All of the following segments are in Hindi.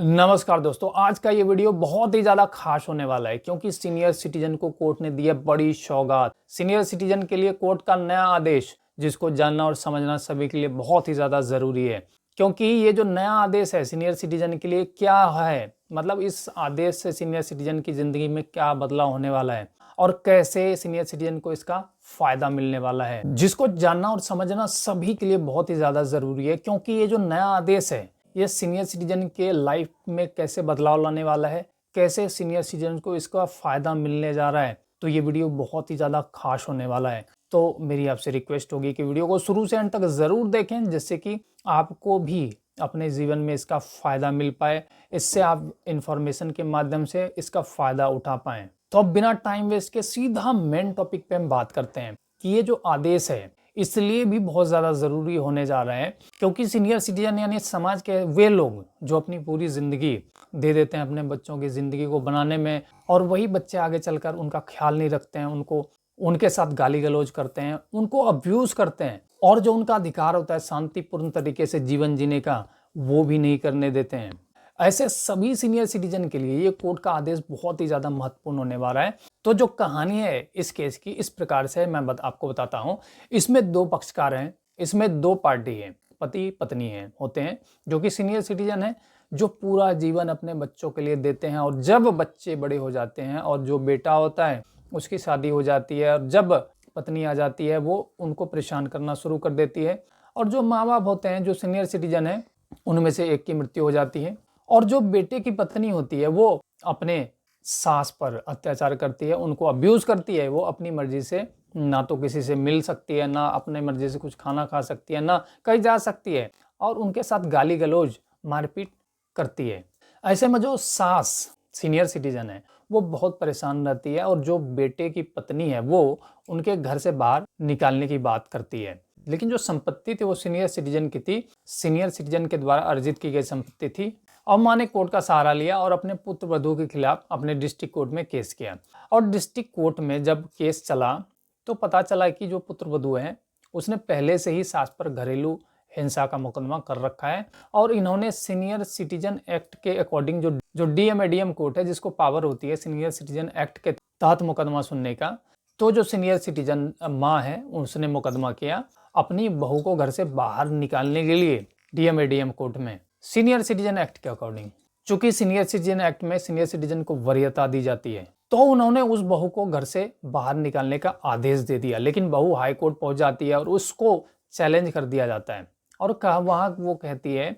नमस्कार दोस्तों, आज का ये वीडियो बहुत ही ज़्यादा खास होने वाला है क्योंकि सीनियर सिटीजन को कोर्ट ने दी है बड़ी सौगात। सीनियर सिटीजन के लिए कोर्ट का नया आदेश, जिसको जानना और समझना सभी के लिए बहुत ही ज़्यादा ज़रूरी है। क्योंकि ये जो नया आदेश है सीनियर सिटीजन के लिए क्या है, मतलब इस आदेश से सीनियर सिटीजन की ज़िंदगी में क्या बदलाव होने वाला है और कैसे सीनियर सिटीजन को इसका फ़ायदा मिलने वाला है, जिसको जानना और समझना सभी के लिए बहुत ही ज़्यादा ज़रूरी है। क्योंकि ये जो नया आदेश है ये सीनियर सिटीजन के लाइफ में कैसे बदलाव लाने वाला है, कैसे सीनियर सिटीजन को इसका फ़ायदा मिलने जा रहा है, तो ये वीडियो बहुत ही ज़्यादा खास होने वाला है। तो मेरी आपसे रिक्वेस्ट होगी कि वीडियो को शुरू से अंत तक ज़रूर देखें, जिससे कि आपको भी अपने जीवन में इसका फ़ायदा मिल पाए, इससे आप इंफॉर्मेशन के माध्यम से इसका फ़ायदा उठा पाएँ। तो अब बिना टाइम वेस्ट के सीधा मेन टॉपिक पे हम बात करते हैं कि ये जो आदेश है इसलिए भी बहुत ज़्यादा ज़रूरी होने जा रहा है क्योंकि सीनियर सिटीजन यानी समाज के वे लोग जो अपनी पूरी ज़िंदगी दे देते हैं अपने बच्चों की ज़िंदगी को बनाने में, और वही बच्चे आगे चलकर उनका ख्याल नहीं रखते हैं, उनको उनके साथ गाली गलौज करते हैं, उनको अब्यूज़ करते हैं, और जो उनका अधिकार होता है शांतिपूर्ण तरीके से जीवन जीने का वो भी नहीं करने देते हैं। ऐसे सभी सीनियर सिटीजन के लिए ये कोर्ट का आदेश बहुत ही ज़्यादा महत्वपूर्ण होने वाला है। तो जो कहानी है इस केस की इस प्रकार से मैं आपको बताता हूँ। इसमें दो पक्षकार हैं, इसमें दो पार्टी है, पति पत्नी है होते हैं जो कि सीनियर सिटीजन है, जो पूरा जीवन अपने बच्चों के लिए देते हैं, और जब बच्चे बड़े हो जाते हैं और जो बेटा होता है उसकी शादी हो जाती है, और जब पत्नी आ जाती है वो उनको परेशान करना शुरू कर देती है, और जो माँ बाप होते हैं जो सीनियर सिटीजन है उनमें से एक की मृत्यु हो जाती है, और जो बेटे की पत्नी होती है वो अपने सास पर अत्याचार करती है, उनको अब्यूज़ करती है। वो अपनी मर्जी से ना तो किसी से मिल सकती है, ना अपने मर्जी से कुछ खाना खा सकती है, ना कहीं जा सकती है, और उनके साथ गाली गलौज मारपीट करती है। ऐसे में जो सास सीनियर सिटीजन है वो बहुत परेशान रहती है, और जो बेटे की पत्नी है वो उनके घर से बाहर निकालने की बात करती है। लेकिन जो संपत्ति थी वो सीनियर सिटीजन की थी, सीनियर सिटीजन के द्वारा अर्जित की गई संपत्ति थी। अब माँ ने कोर्ट का सहारा लिया और अपने पुत्र वधू के खिलाफ अपने डिस्ट्रिक्ट कोर्ट में केस किया, और डिस्ट्रिक्ट कोर्ट में जब केस चला तो पता चला कि जो पुत्र वधू है उसने पहले से ही सास पर घरेलू हिंसा का मुकदमा कर रखा है, और इन्होंने सीनियर सिटीजन एक्ट के अकॉर्डिंग जो डीएमएडीएम कोर्ट है जिसको पावर होती है सीनियर सिटीजन एक्ट के तहत मुकदमा सुनने का, तो जो सीनियर सिटीजन माँ है उसने मुकदमा किया अपनी बहू को घर से बाहर निकालने के लिए डीएमएडीएम कोर्ट में सीनियर सिटीजन एक्ट के अकॉर्डिंग। चूंकि सीनियर सिटीजन एक्ट में सीनियर सिटीजन को वरीयता दी जाती है, तो उन्होंने उस बहू को घर से बाहर निकालने का आदेश दे दिया। लेकिन बहू हाई कोर्ट पहुंच जाती है और उसको चैलेंज कर दिया जाता है, और वहां वो कहती है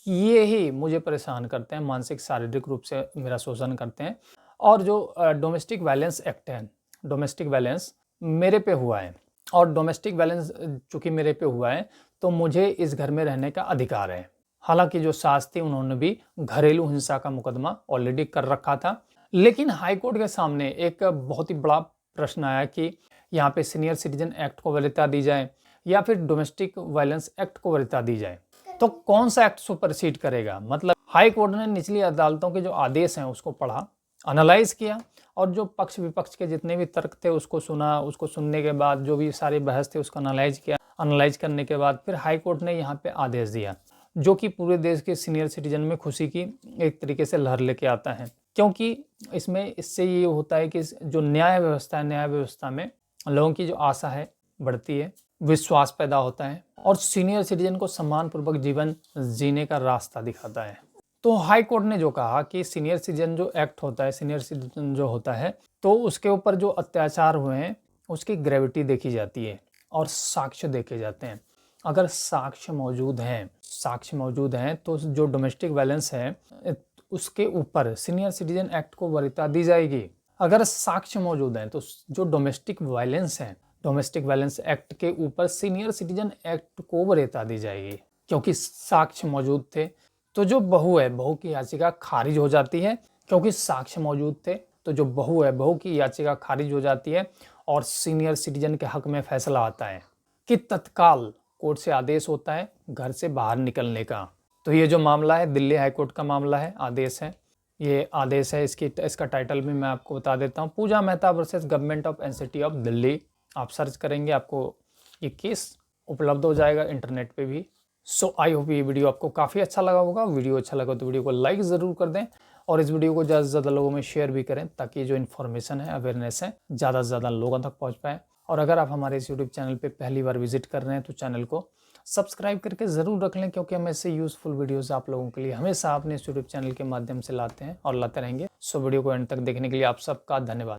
कि ये ही मुझे परेशान करते हैं, मानसिक शारीरिक रूप से मेरा शोषण करते हैं, और जो डोमेस्टिक वायलेंस एक्ट है, डोमेस्टिक वायलेंस मेरे पे हुआ है, और डोमेस्टिक वायलेंस चूंकि मेरे पे हुआ है तो मुझे इस घर में रहने का अधिकार है। हालांकि जो सास थी उन्होंने भी घरेलू हिंसा का मुकदमा ऑलरेडी कर रखा था। लेकिन हाई कोर्ट के सामने एक बहुत ही बड़ा प्रश्न आया कि यहाँ पे सीनियर सिटीजन एक्ट को वरीयता दी जाए या फिर डोमेस्टिक वायलेंस एक्ट को वरीयता दी जाए, तो कौन सा एक्ट सुपरसीड करेगा। मतलब हाई कोर्ट ने निचली अदालतों के जो आदेश हैं उसको पढ़ा, एनालाइज किया, और जो पक्ष विपक्ष के जितने भी तर्क थे उसको सुना, उसको सुनने के बाद जो भी सारी बहस थे उसको एनालाइज किया। एनालाइज करने के बाद फिर हाई कोर्ट ने यहाँ पे आदेश दिया, जो कि पूरे देश के सीनियर सिटीजन में खुशी की एक तरीके से लहर लेके आता है। क्योंकि इससे ये होता है कि जो न्याय व्यवस्था है, न्याय व्यवस्था में लोगों की जो आशा है बढ़ती है, विश्वास पैदा होता है, और सीनियर सिटीजन को सम्मानपूर्वक जीवन जीने का रास्ता दिखाता है। तो हाई कोर्ट ने जो कहा कि सीनियर सिटीजन जो एक्ट होता है, सीनियर सिटीजन जो होता है, तो उसके ऊपर जो अत्याचार हुए हैं उसकी ग्रेविटी देखी जाती है और साक्ष्य देखे जाते हैं। अगर साक्ष्य मौजूद हैं तो जो डोमेस्टिक वायलेंस है उसके ऊपर सीनियर सिटीजन एक्ट को वरीयता दी जाएगी। अगर साक्ष्य मौजूद हैं तो जो डोमेस्टिक वायलेंस है, डोमेस्टिक वायलेंस एक्ट के ऊपर सीनियर सिटीजन एक्ट को वरीयता दी जाएगी। क्योंकि साक्ष्य मौजूद थे तो जो बहू है, बहू की याचिका खारिज हो जाती है। क्योंकि साक्ष्य मौजूद थे तो जो बहू है, बहू की याचिका खारिज हो जाती है, और सीनियर सिटीजन के हक में फैसला आता है कि तत्काल कोर्ट से आदेश होता है घर से बाहर निकलने का। तो ये जो मामला है दिल्ली हाई कोर्ट का मामला है, आदेश है, ये आदेश है। इसका टाइटल भी मैं आपको बता देता हूँ, Pooja Mehta versus government of NCT of Delhi. आप सर्च करेंगे आपको ये केस उपलब्ध हो जाएगा, इंटरनेट पे भी सो आई होप ये वीडियो आपको काफ़ी अच्छा लगा होगा। वीडियो अच्छा लगा तो वीडियो को लाइक ज़रूर कर दें और इस वीडियो को ज़्यादा से ज़्यादा लोगों में शेयर भी करें ताकि जो इन्फॉर्मेशन है, अवेयरनेस है, ज़्यादा से ज़्यादा लोगों तक पहुंच पाए। और अगर आप हमारे इस यूट्यूब चैनल पे पहली बार विजिट कर रहे हैं तो चैनल को सब्सक्राइब करके ज़रूर रख लें, क्योंकि हम ऐसे यूज़फुल वीडियोज़ आप लोगों के लिए हमेशा अपने इस यूट्यूब चैनल के माध्यम से लाते हैं और लाते रहेंगे। सो वीडियो को एंड तक देखने के लिए आप सबका धन्यवाद।